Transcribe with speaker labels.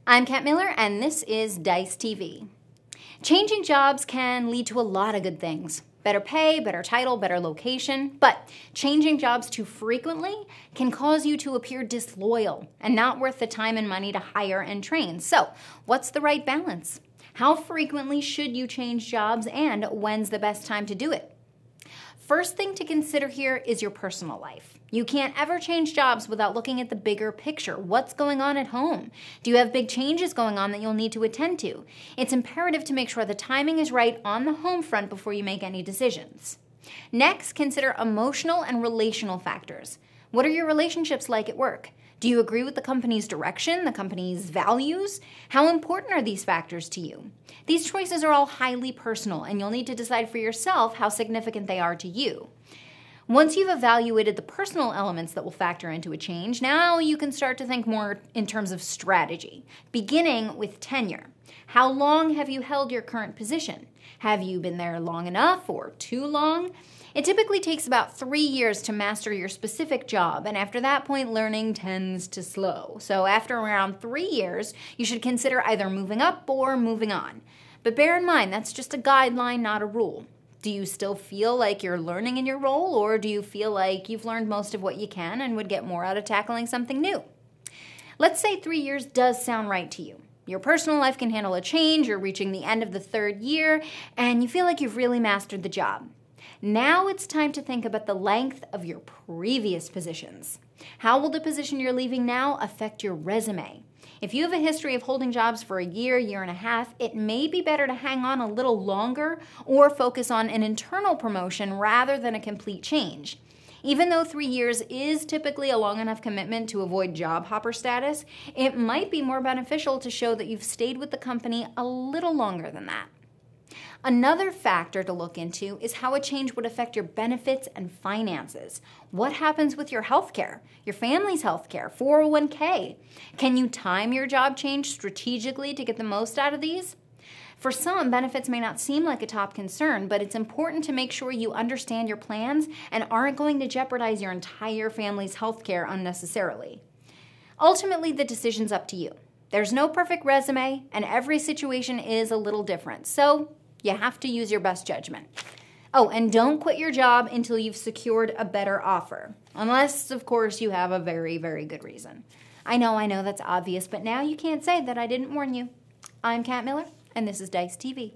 Speaker 1: I'm Kat Miller, and this is Dice TV. Changing jobs can lead to a lot of good things. Better pay, better title, better location. But changing jobs too frequently can cause you to appear disloyal and not worth the time and money to hire and train. So, what's the right balance? How frequently should you change jobs, and when's the best time to do it? First thing to consider here is your personal life. You can't ever change jobs without looking at the bigger picture. What's going on at home? Do you have big changes going on that you'll need to attend to? It's imperative to make sure the timing is right on the home front before you make any decisions. Next, consider emotional and relational factors. What are your relationships like at work? Do you agree with the company's direction, the company's values? How important are these factors to you? These choices are all highly personal, and you'll need to decide for yourself how significant they are to you. Once you've evaluated the personal elements that will factor into a change, now you can start to think more in terms of strategy, beginning with tenure. How long have you held your current position? Have you been there long enough or too long? It typically takes about 3 years to master your specific job, and after that point, learning tends to slow. So after around 3 years, you should consider either moving up or moving on. But bear in mind, that's just a guideline, not a rule. Do you still feel like you're learning in your role, or do you feel like you've learned most of what you can and would get more out of tackling something new? Let's say 3 years does sound right to you. Your personal life can handle a change, you're reaching the end of the 3rd year, and you feel like you've really mastered the job. Now it's time to think about the length of your previous positions. How will the position you're leaving now affect your resume? If you have a history of holding jobs for a year, year and a half, it may be better to hang on a little longer or focus on an internal promotion rather than a complete change. Even though 3 years is typically a long enough commitment to avoid job hopper status, it might be more beneficial to show that you've stayed with the company a little longer than that. Another factor to look into is how a change would affect your benefits and finances. What happens with your healthcare, your family's healthcare, 401k? Can you time your job change strategically to get the most out of these? For some, benefits may not seem like a top concern, but it's important to make sure you understand your plans and aren't going to jeopardize your entire family's healthcare unnecessarily. Ultimately, the decision's up to you. There's no perfect resume, and every situation is a little different, so you have to use your best judgment. Oh, and don't quit your job until you've secured a better offer. Unless, of course, you have a very, very good reason. I know that's obvious, but now you can't say that I didn't warn you. I'm Kat Miller, and this is Dice TV.